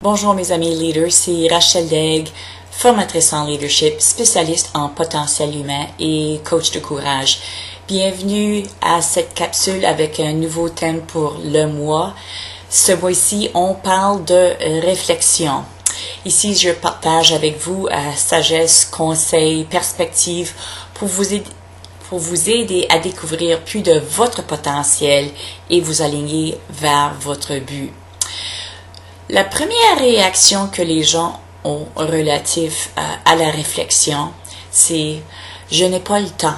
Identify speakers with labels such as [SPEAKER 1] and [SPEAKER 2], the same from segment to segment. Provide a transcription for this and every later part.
[SPEAKER 1] Bonjour mes amis leaders, c'est Rachel Degg, formatrice en leadership, spécialiste en potentiel humain et coach de courage. Bienvenue à cette capsule avec un nouveau thème pour le mois. Ce mois-ci, on parle de réflexion. Ici, je partage avec vous sagesse, conseils, perspectives pour vous aider à découvrir plus de votre potentiel et vous aligner vers votre but. La première réaction que les gens ont relative à la réflexion, c'est « je n'ai pas le temps,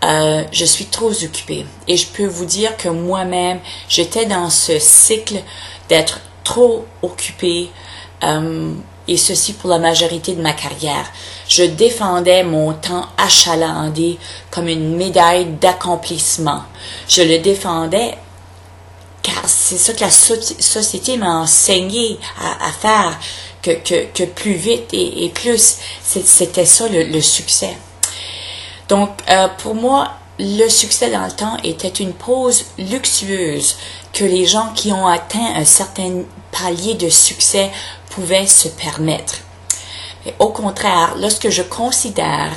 [SPEAKER 1] je suis trop occupée ». Et je peux vous dire que moi-même, j'étais dans ce cycle d'être trop occupée, et ceci pour la majorité de ma carrière. Je défendais mon temps achalandé comme une médaille d'accomplissement. Je le défendais car c'est ça que la société m'a enseigné à faire, que plus vite et plus, c'était ça le succès. Donc, pour moi, le succès dans le temps était une pause luxueuse que les gens qui ont atteint un certain palier de succès pouvaient se permettre. Mais au contraire, lorsque je considère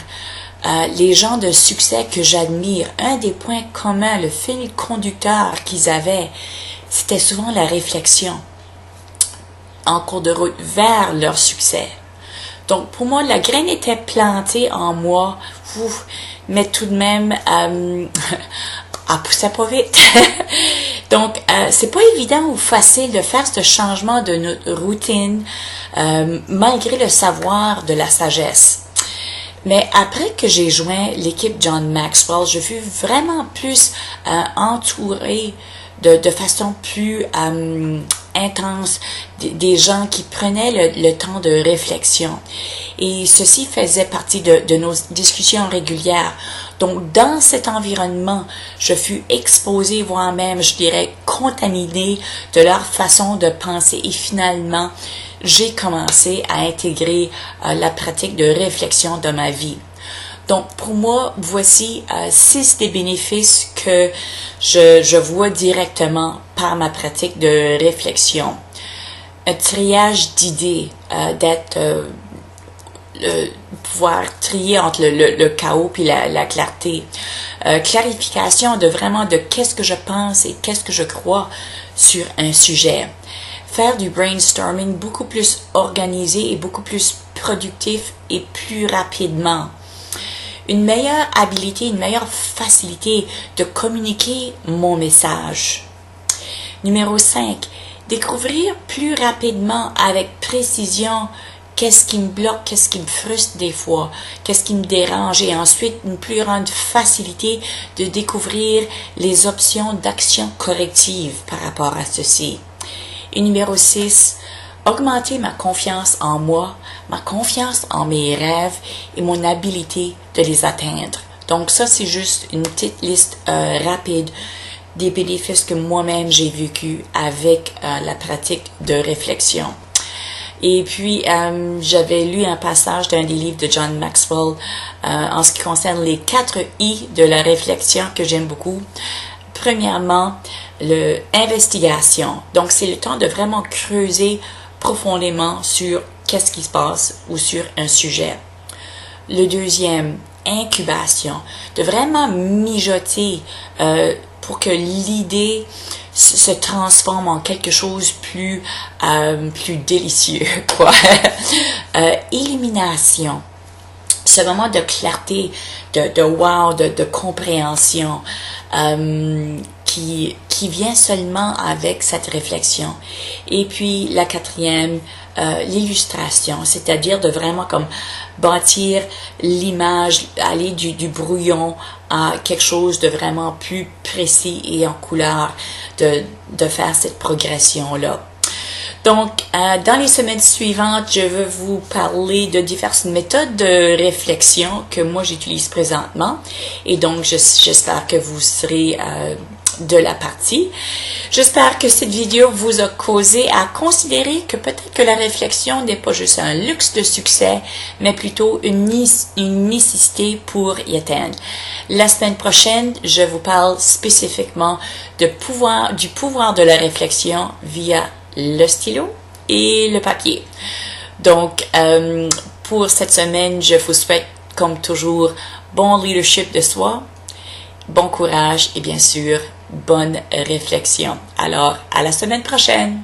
[SPEAKER 1] les gens de succès que j'admire, un des points communs, le fil conducteur qu'ils avaient, c'était souvent la réflexion en cours de route vers leur succès. Donc, pour moi, la graine était plantée en moi, mais tout de même, elle poussait pas vite. Donc, c'est pas évident ou facile de faire ce changement de notre routine, malgré le savoir de la sagesse. Mais après que j'ai joint l'équipe John Maxwell, je fus vraiment plus entourée de façon plus intense des gens qui prenaient le temps de réflexion. Et ceci faisait partie de nos discussions régulières. Donc, dans cet environnement, je fus exposée, voire même, je dirais, contaminée de leur façon de penser. Et finalement, j'ai commencé à intégrer la pratique de réflexion dans ma vie. Donc, pour moi, voici 6 des bénéfices que je vois directement par ma pratique de réflexion. Un triage d'idées, pouvoir trier entre le chaos puis la clarté. Clarification de qu'est-ce que je pense et qu'est-ce que je crois sur un sujet. Faire du brainstorming beaucoup plus organisé et beaucoup plus productif et plus rapidement. Une meilleure habilité, une meilleure facilité de communiquer mon message. Numéro 5, découvrir plus rapidement avec précision qu'est-ce qui me bloque, qu'est-ce qui me frustre des fois, qu'est-ce qui me dérange et ensuite une plus grande facilité de découvrir les options d'action corrective par rapport à ceci. Et numéro 6, augmenter ma confiance en moi, ma confiance en mes rêves et mon habilité de les atteindre. Donc ça, c'est juste une petite liste rapide des bénéfices que moi-même j'ai vécu avec la pratique de réflexion. Et puis, j'avais lu un passage d'un des livres de John Maxwell en ce qui concerne les 4 I de la réflexion que j'aime beaucoup. Premièrement, l'investigation. Donc, c'est le temps de vraiment creuser profondément sur qu'est-ce qui se passe ou sur un sujet. Le deuxième, incubation. De vraiment mijoter pour que l'idée se transforme en quelque chose plus délicieux, quoi. Élimination. Ce moment de clarté, de wow, de compréhension qui vient seulement avec cette réflexion. Et puis la quatrième, l'illustration, c'est-à-dire de vraiment comme bâtir l'image, aller du brouillon à quelque chose de vraiment plus précis et en couleur, de faire cette progression-là. Donc, dans les semaines suivantes, je vais vous parler de diverses méthodes de réflexion que moi j'utilise présentement. Et donc, j'espère que vous serez de la partie. J'espère que cette vidéo vous a causé à considérer que peut-être que la réflexion n'est pas juste un luxe de succès, mais plutôt une nécessité pour y atteindre. La semaine prochaine, je vous parle spécifiquement du pouvoir de la réflexion via le stylo et le papier. Donc, pour cette semaine, je vous souhaite, comme toujours, bon leadership de soi, bon courage et bien sûr, bonne réflexion. Alors, à la semaine prochaine!